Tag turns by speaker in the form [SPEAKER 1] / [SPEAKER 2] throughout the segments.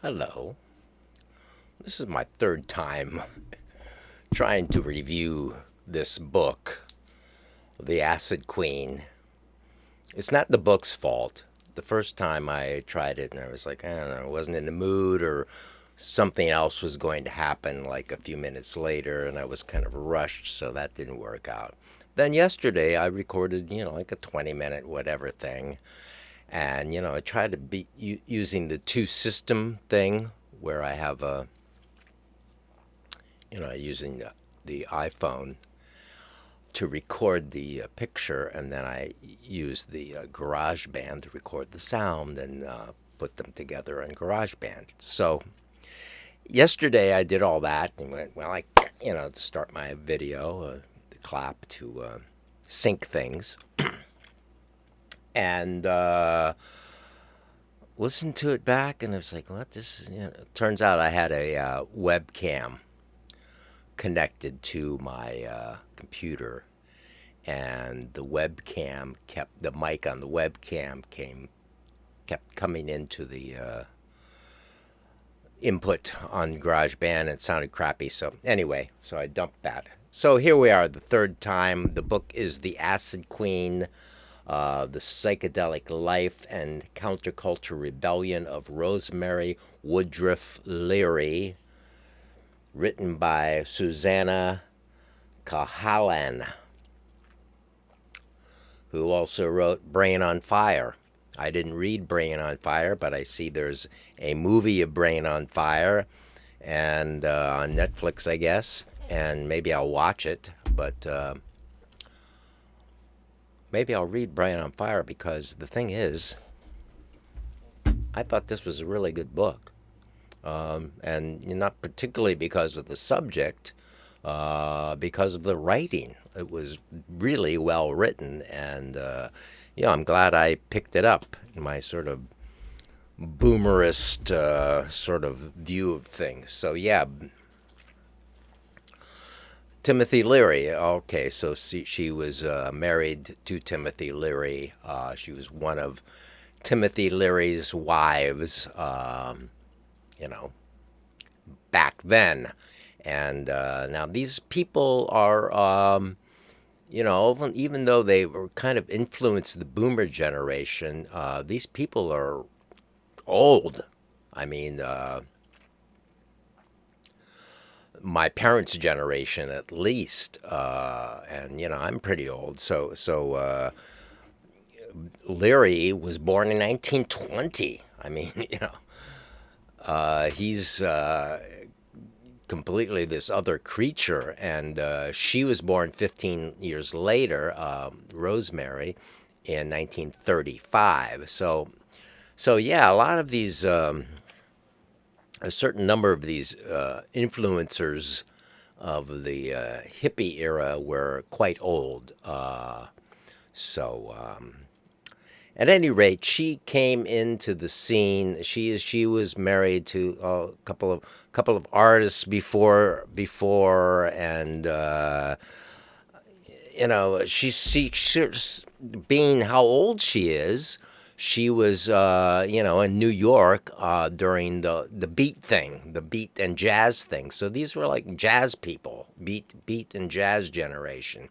[SPEAKER 1] Hello. This is my third time trying to review this book, The Acid Queen. It's not the book's fault. The first time I tried it and I was like, I don't know, I wasn't in the mood or something else was going to happen like a few minutes later and I was kind of rushed, so that didn't work out. Then yesterday I recorded, like a 20-minute whatever thing. And, I tried to be using the two system thing where I have using the iPhone to record the picture, and then I use the GarageBand to record the sound and put them together in GarageBand. So yesterday I did all that and went, well, to start my video, the clap to sync things, and listened to it back, and I was like, what? This is, turns out I had a webcam connected to my computer, and the mic on the webcam kept coming into the input on GarageBand. It sounded crappy, so anyway, so I dumped that. So here we are, the third time. The book is The Acid Queen, The Psychedelic Life and Counterculture Rebellion of Rosemary Woodruff Leary, written by Susannah Cahalan, who also wrote Brain on Fire. I didn't read Brain on Fire, but I see there's a movie of Brain on Fire and on Netflix, I guess, and maybe I'll watch it, but maybe I'll read Brain on Fire, because the thing is, I thought this was a really good book. And not particularly because of the subject, because of the writing. It was really well written, and I'm glad I picked it up in my sort of boomerist sort of view of things. So yeah, Timothy Leary. Okay, so she was married to Timothy Leary. She was one of Timothy Leary's wives. You know, back then. And now these people are, even though they were kind of influenced the boomer generation, these people are old. I mean, my parents' generation at least, and I'm pretty old. So Leary was born in 1920. I mean, he's completely this other creature, and she was born 15 years later, Rosemary, in 1935. So yeah, a lot of these, a certain number of these influencers of the hippie era were quite old. So at any rate, she came into the scene. She was married to a couple of artists before, and being how old she is. She was, in New York during the beat and jazz thing. So these were like jazz people, beat and jazz generation,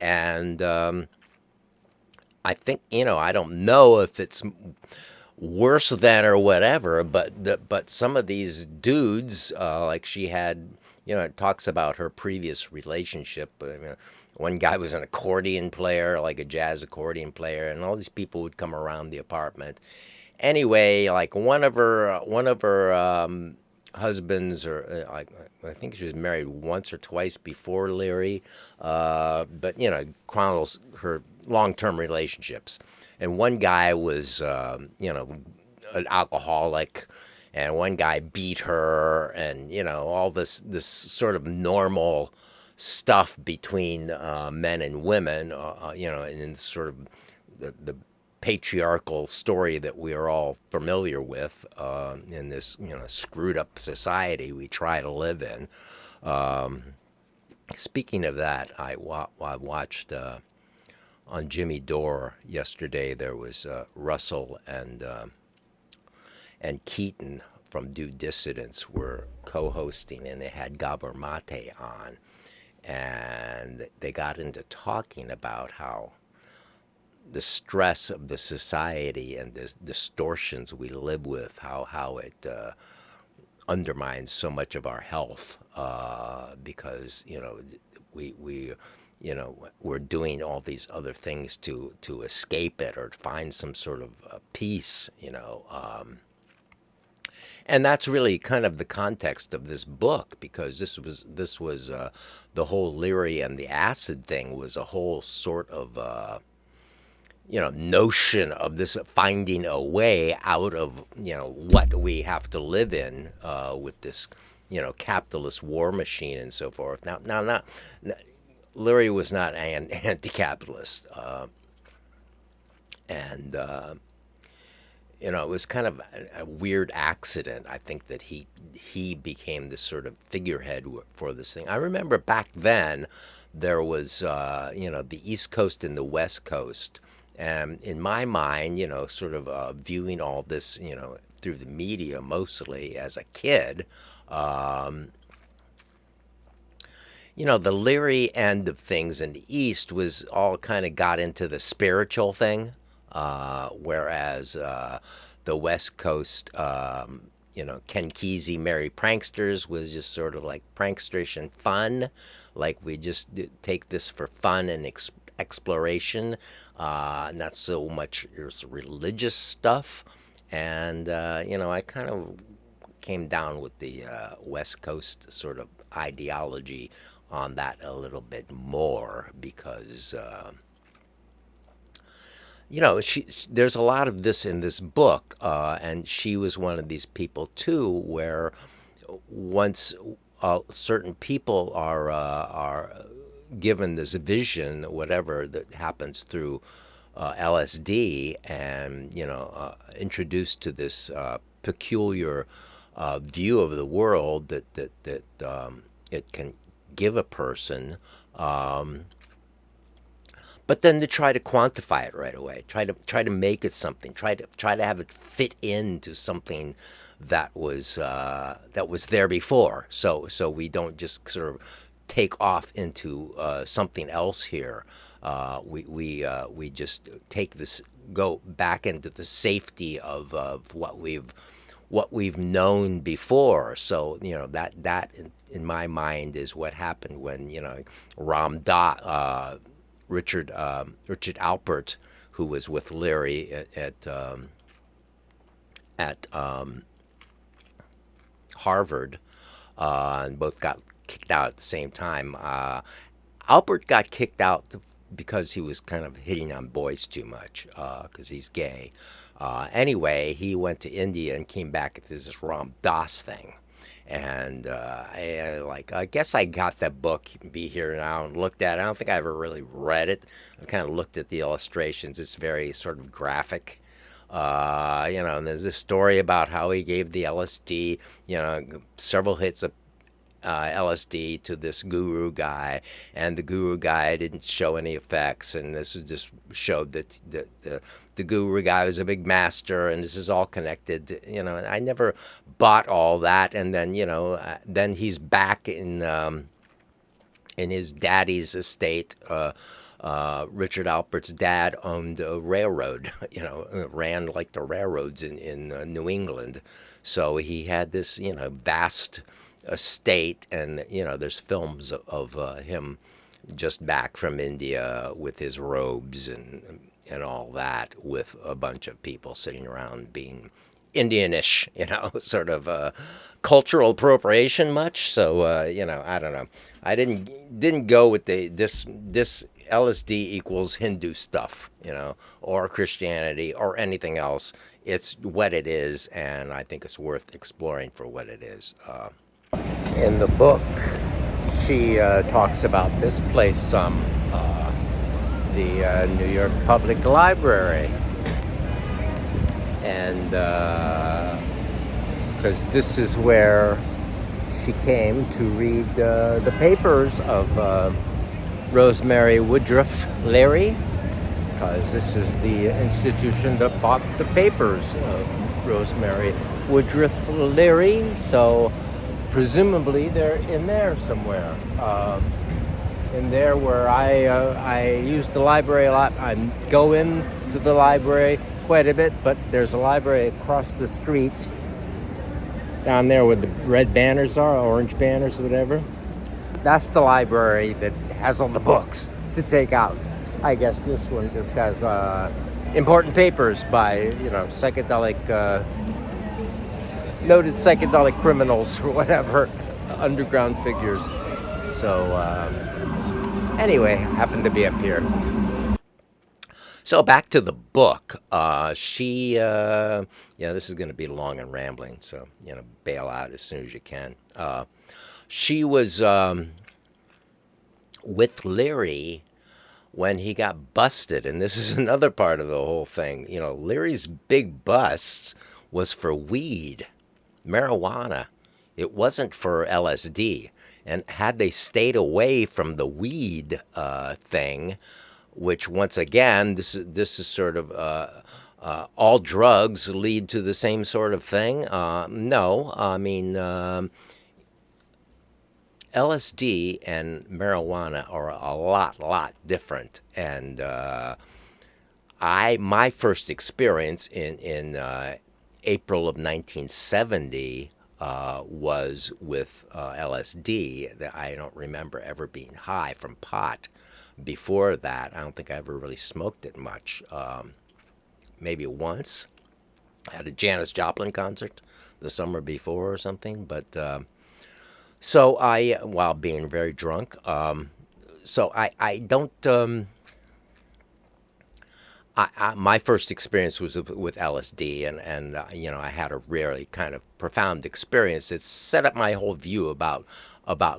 [SPEAKER 1] and I think, I don't know if it's worse than or whatever, but some of these dudes, like she had, it talks about her previous relationship. I mean, one guy was an accordion player, like a jazz accordion player, and all these people would come around the apartment. Anyway, like one of her husbands, or I think she was married once or twice before Leary, but chronicles her long-term relationships. And one guy was, an alcoholic, and one guy beat her, and all this sort of normal stuff between men and women, and in sort of the patriarchal story that we are all familiar with in this screwed up society we try to live in. Speaking of that, I watched on Jimmy Dore yesterday. There was Russell and Keaton from Due Dissidents were co-hosting, and they had Gabor Mate on, and they got into talking about how the stress of the society and the distortions we live with, how it undermines so much of our health, because we we're doing all these other things to escape it or to find some sort of peace, and that's really kind of the context of this book, because this was the whole Leary and the acid thing was a whole sort of notion of this finding a way out of what we have to live in with this capitalist war machine and so forth. Now, not Leary was not an anti-capitalist, and it was kind of a weird accident. I think that he became this sort of figurehead for this thing. I remember back then there was the East Coast and the West Coast, and in my mind, sort of viewing all this, through the media mostly as a kid. The Leary end of things in the East was all kind of got into the spiritual thing, whereas the West Coast, Ken Kesey, Merry Pranksters was just sort of like pranksterish and fun, like we just take this for fun and exploration, not so much religious stuff, and I kind of came down with the West Coast sort of ideology on that a little bit more, because there's a lot of this in this book, and she was one of these people too, where once certain people are given this vision, whatever that happens through LSD, and introduced to this peculiar view of the world that it can give a person, but then to try to quantify it right away, try to make it something, try to have it fit into something that was there before, so we don't just sort of take off into something else here. We just take this, go back into the safety of what we've known before. So that in my mind is what happened when Richard Alpert, who was with Leary at Harvard, and both got kicked out at the same time. Alpert got kicked out because he was kind of hitting on boys too much, because he's gay. Anyway, he went to India and came back at this Ram Dass thing. And I guess I got that book, Be Here Now, and looked at it. I don't think I ever really read it. I kind of looked at the illustrations. It's very sort of graphic. And there's this story about how he gave the LSD, several hits of LSD to this guru guy, and the guru guy didn't show any effects, and this just showed that the guru guy was a big master, and this is all connected. And I never bought all that, and then then he's back in his daddy's estate. Richard Alpert's dad owned a railroad, ran like the railroads in New England, so he had this vast estate, and there's films of him just back from India with his robes and all that, with a bunch of people sitting around being Indianish, sort of cultural appropriation much. So I don't know. I didn't go with this LSD equals Hindu stuff, or Christianity or anything else. It's what it is, and I think it's worth exploring for what it is. In the book, she talks about this place some, the New York Public Library, and because this is where she came to read the papers of Rosemary Woodruff Leary, because this is the institution that bought the papers of Rosemary Woodruff Leary. So presumably they're in there somewhere. In there where I use the library a lot. I go in to the library quite a bit, but there's a library across the street down there where the red banners are, orange banners, whatever. That's the library that has all the books to take out. I guess this one just has important papers by, psychedelic, noted psychedelic criminals or whatever, underground figures. So anyway, happened to be up here. So back to the book. This is going to be long and rambling, so bail out as soon as you can. She was with Leary when he got busted, and this is another part of the whole thing. Leary's big bust was for weed, marijuana. It wasn't for LSD. And had they stayed away from the weed thing, which once again, this is sort of all drugs lead to the same sort of thing. No, I mean LSD and marijuana are a lot different, and my first experience in April of 1970 was with LSD. I don't remember ever being high from pot. Before that, I don't think I ever really smoked it much. Maybe once. I had a Janis Joplin concert the summer before or something. But so while being very drunk, so I don't. My first experience was with LSD, and I had a really kind of profound experience. It set up my whole view about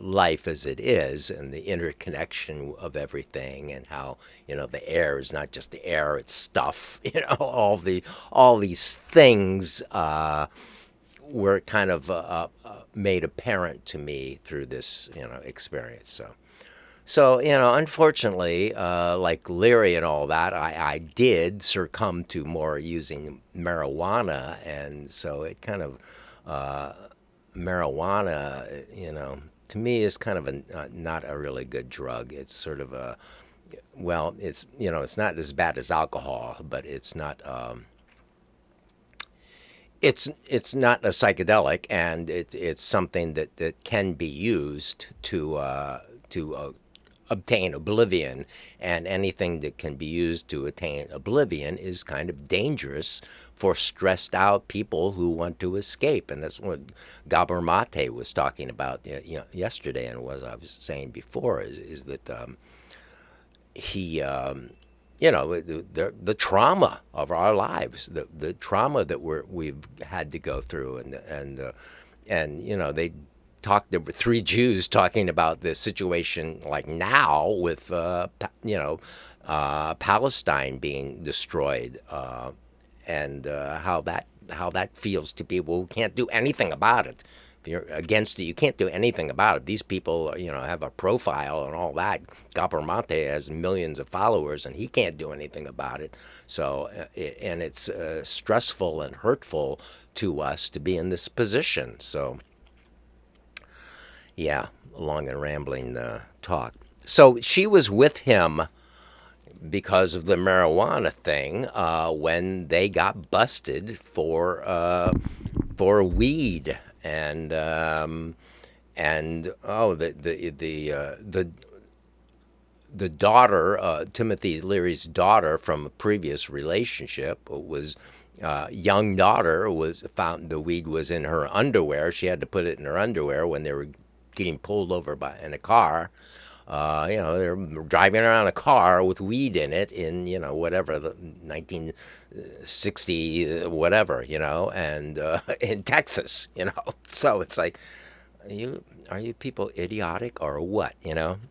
[SPEAKER 1] life as it is, and the interconnection of everything, and how the air is not just the air; it's stuff. All these things were kind of made apparent to me through this experience. So, unfortunately, like Leary and all that, I did succumb to more using marijuana. And so it kind of, marijuana, to me is kind of not a really good drug. It's sort of it's not as bad as alcohol, but it's not, it's not a psychedelic, and it's something that can be used to obtain oblivion, and anything that can be used to attain oblivion is kind of dangerous for stressed out people who want to escape. And that's what Gabor Mate was talking about yesterday, and what I was saying before is that he the trauma of our lives, the trauma that we've had to go through, and they talked. There were three Jews talking about the situation like now with Palestine being destroyed, and how that feels to people who can't do anything about it. If you're against it, you can't do anything about it. These people, have a profile and all that. Gabor Mate has millions of followers, and he can't do anything about it. So, and it's stressful and hurtful to us to be in this position. So, yeah, long and rambling talk. So she was with him because of the marijuana thing when they got busted for weed, and the daughter, Timothy Leary's daughter from a previous relationship, was young daughter was found. The weed was in her underwear. She had to put it in her underwear when they were getting pulled over in a car. They're driving around a car with weed in it in, whatever, the 1960, whatever, and in Texas, So it's like, are you people idiotic or what,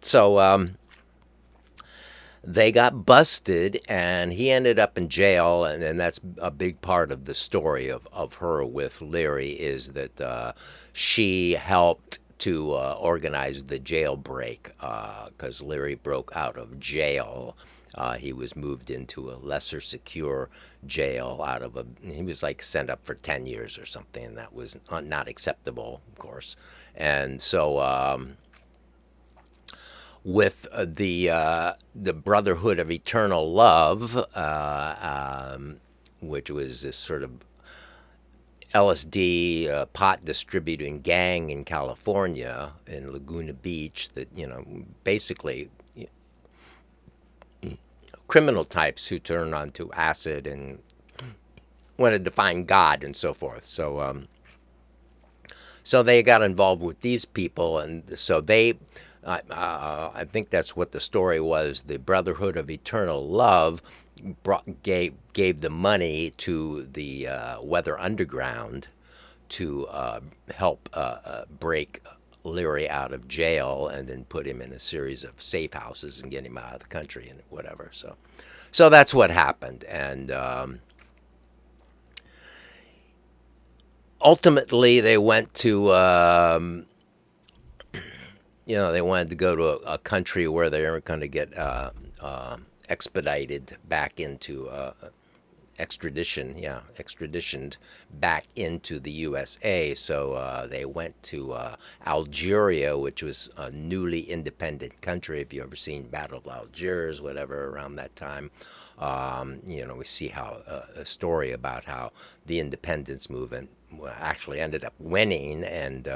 [SPEAKER 1] So they got busted, and he ended up in jail, and that's a big part of the story of her with Leary, is that she helped to organize the jailbreak, because Leary broke out of jail He was moved into a lesser secure jail out of a. He was like sent up for 10 years or something, and that was not acceptable, of course. And so, with the Brotherhood of Eternal Love, which was this sort of LSD pot distributing gang in California in Laguna Beach, that basically criminal types who turned onto acid and wanted to find God and so forth. So they got involved with these people, and so I think that's what the story was. The Brotherhood of Eternal Love gave the money to the Weather Underground to help break Leary out of jail and then put him in a series of safe houses and get him out of the country and whatever. So that's what happened, and ultimately they went to they wanted to go to a country where they were going to get expedited back into extraditioned back into the USA. So they went to Algeria, which was a newly independent country. If you've ever seen Battle of Algiers, whatever, around that time, we see how a story about how the independence movement actually ended up winning and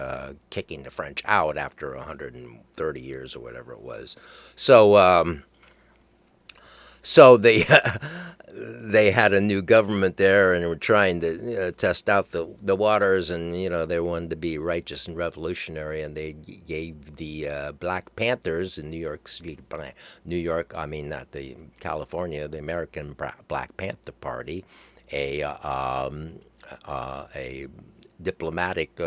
[SPEAKER 1] kicking the French out after 130 years or whatever it was. So they had a new government there and were trying to test out the waters, and they wanted to be righteous and revolutionary, and they gave the Black Panthers in New York City, New York, I mean not the California, the American Black Panther Party, a diplomatic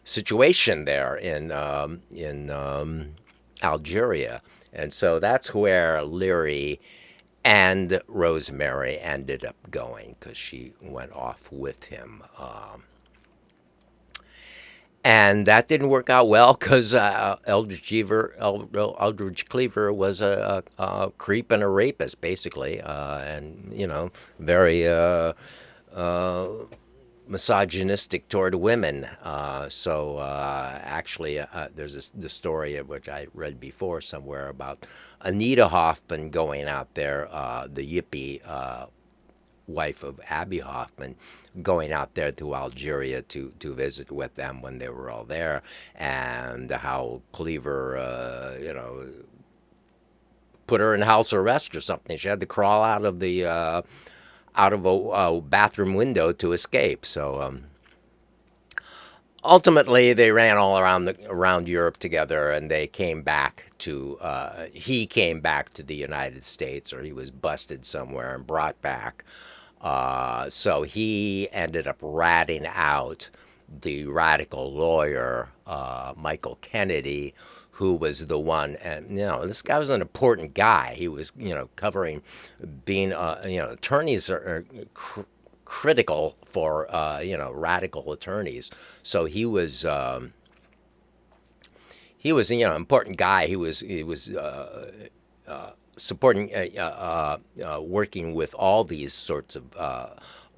[SPEAKER 1] situation there in Algeria. And so that's where Leary and Rosemary ended up going, because she went off with him. And that didn't work out well, because Eldridge Cleaver was a creep and a rapist, basically, and very misogynistic toward women. Actually, there's the story of which I read before somewhere about Anita Hoffman going out there, the hippie wife of Abby Hoffman, going out there to Algeria to visit with them when they were all there, and how Cleaver, put her in house arrest or something. She had to crawl out of a bathroom window to escape. So ultimately, they ran all around Europe together, and they came back to. He came back to the United States, or he was busted somewhere and brought back. So he ended up ratting out the radical lawyer Michael Kennedy, who was the one. And this guy was an important guy. He was covering being attorneys are critical for radical attorneys. So he was important guy. He was supporting working with all these sorts of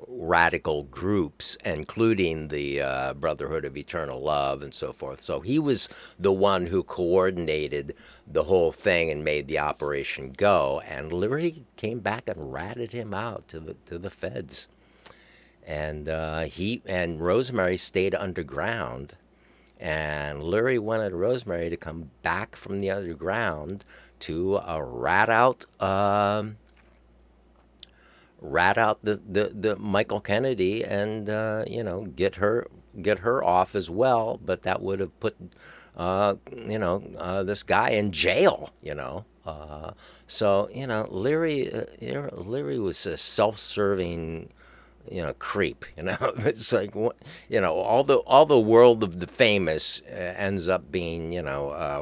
[SPEAKER 1] radical groups, including the Brotherhood of Eternal Love and so forth. So he was the one who coordinated the whole thing and made the operation go. And Leary came back and ratted him out to the feds. And he and Rosemary stayed underground. And Leary wanted Rosemary to come back from the underground to rat out the Michael Kennedy, and get her off as well. But that would have put this guy in jail. So Leary was a self-serving creep. It's like all the world of the famous ends up being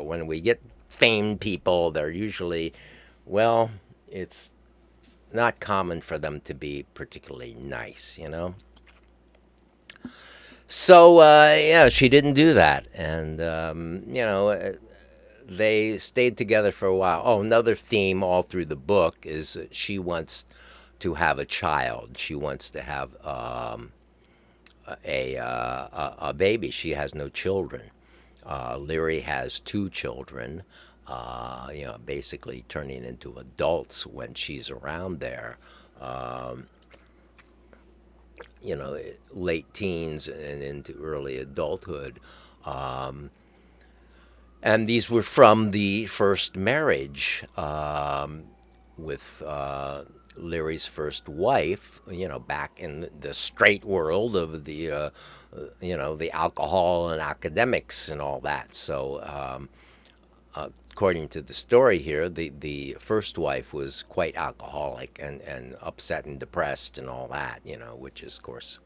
[SPEAKER 1] when we get famed people, they're usually, well, it's not common for them to be particularly nice. So yeah, she didn't do that, and they stayed together for a while. Oh, another theme all through the book is that she wants to have a child. She wants to have a baby. She has no children. Leary has two children, basically turning into adults when she's around there. Um, Late teens and into early adulthood. And these were from the first marriage with Leary's first wife, back in the straight world of the alcohol and academics and all that. So, according to the story here, the first wife was quite alcoholic and upset and depressed and all that, which is, of course,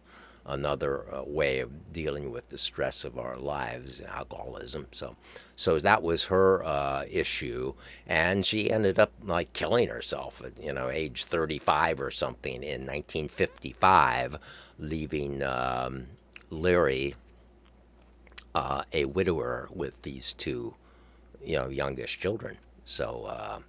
[SPEAKER 1] another way of dealing with the stress of our lives, alcoholism. So that was her issue, and she ended up like killing herself at age 35 or something in 1955, leaving Leary a widower with these two youngest children. So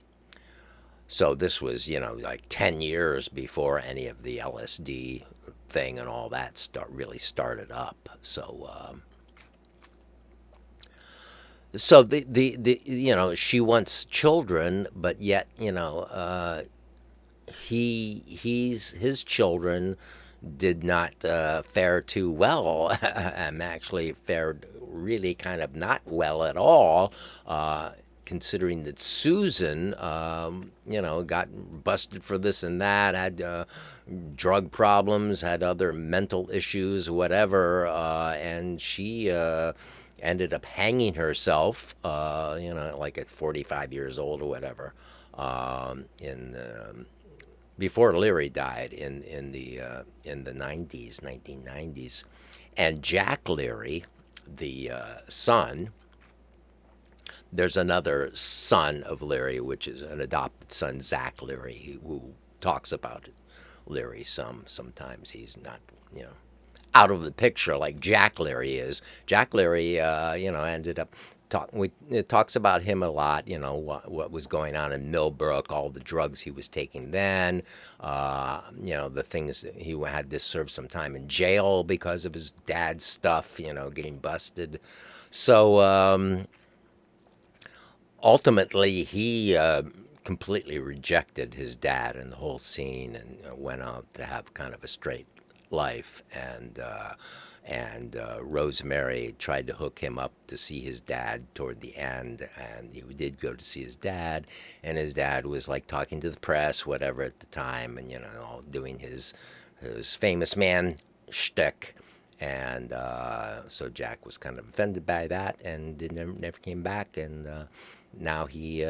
[SPEAKER 1] this was like 10 years before any of the LSD thing and all that really started up. So the she wants children, but yet his children did not fare too well. Actually fared really kind of not well at all. Considering that Susan, got busted for this and that, had drug problems, had other mental issues, whatever, and she ended up hanging herself, like at 45 years old or whatever, in before Leary died in the 90s, 1990s, and Jack Leary, the son. There's another son of Leary, which is an adopted son, Zach Leary, who talks about Leary sometimes. He's not, out of the picture like Jack Leary is. Jack Leary, ended up it talks about him a lot. What was going on in Millbrook, all the drugs he was taking then. The things that he had to serve some time in jail because of his dad's stuff. Getting busted. So. Ultimately, he completely rejected his dad and the whole scene, and went on to have kind of a straight life. And Rosemary tried to hook him up to see his dad toward the end, and he did go to see his dad, and his dad was like talking to the press, whatever, at the time, and doing his famous man shtick. And so Jack was kind of offended by that, and never came back. And now he,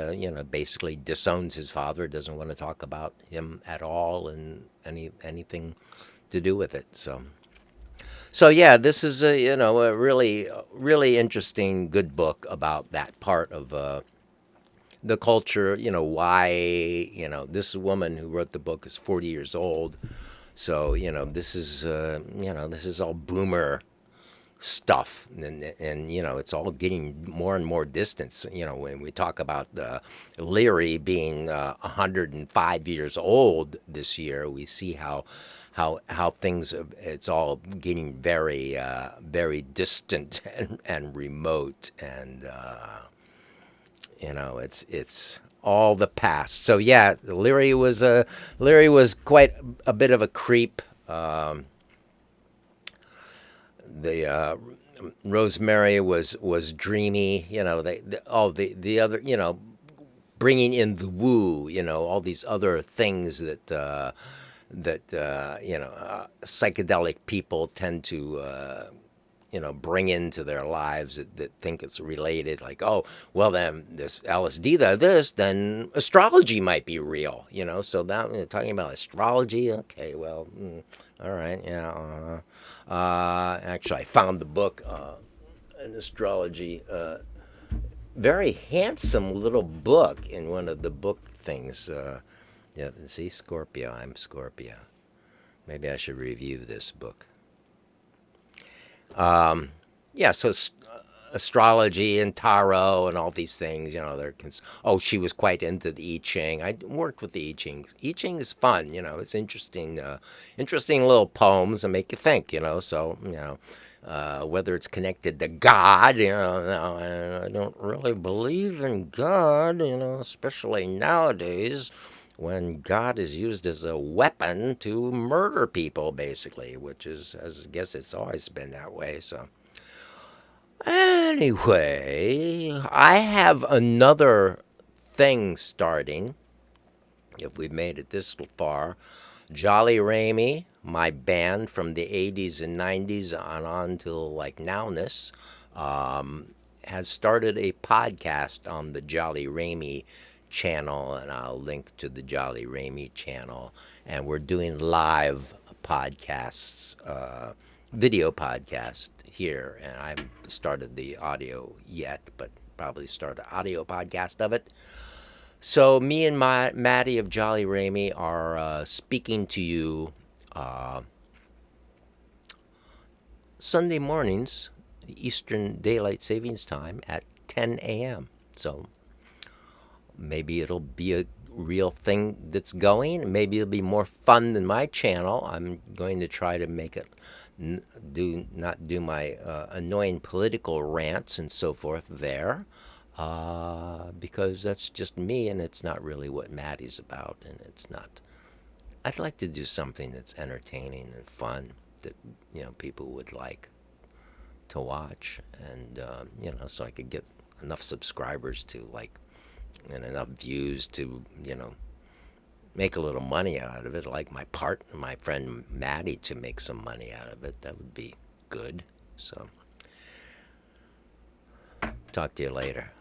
[SPEAKER 1] basically disowns his father, doesn't want to talk about him at all, and anything to do with it. So yeah, this is a really really interesting, good book about that part of the culture. Why this woman who wrote the book is 40 years old. So this is all boomer stuff, and it's all getting more and more distance. When we talk about Leary being 105 years old this year, we see how things, it's all getting very very distant and remote, and it's all the past. So yeah, Leary was quite a bit of a creep. The Rosemary was dreamy. All the other, bringing in the woo. All these other things that psychedelic people tend to bring into their lives, that think it's related. Like, oh, well, then this LSD, then astrology might be real. So that, talking about astrology. Okay, well, all right, yeah. Actually, I found the book, an astrology, very handsome little book in one of the book things. Yeah, see, Scorpio. I'm Scorpio. Maybe I should review this book. Yeah, so astrology and tarot and all these things. You know, oh, she was quite into the I Ching. I worked with the I Ching. I Ching is fun. You know, it's interesting, interesting little poems that make you think. You know, so you know. Whether it's connected to God, you know, no, I don't really believe in God, you know, especially nowadays when God is used as a weapon to murder people, basically, which is, I guess it's always been that way. So, anyway, I have another thing starting. If we've made it this far, Jolly Ramey, my band from the 80s and 90s on till like nowness, has started a podcast on the Jolly Ramey channel, and I'll link to the Jolly Ramey channel. And we're doing live podcasts, video podcast here, and I haven't started the audio yet, but probably start an audio podcast of it. So me and Maddie of Jolly Ramey are speaking to you Sunday mornings, Eastern Daylight Savings Time at 10 a.m. So maybe it'll be a real thing that's going. Maybe it'll be more fun than my channel. I'm going to try to make it not do my annoying political rants and so forth there. Because that's just me, and it's not really what Maddie's about, and it's not. I'd like to do something that's entertaining and fun that people would like to watch, and so I could get enough subscribers to and enough views to make a little money out of it. Like my friend Maddie, to make some money out of it. That would be good. So, talk to you later.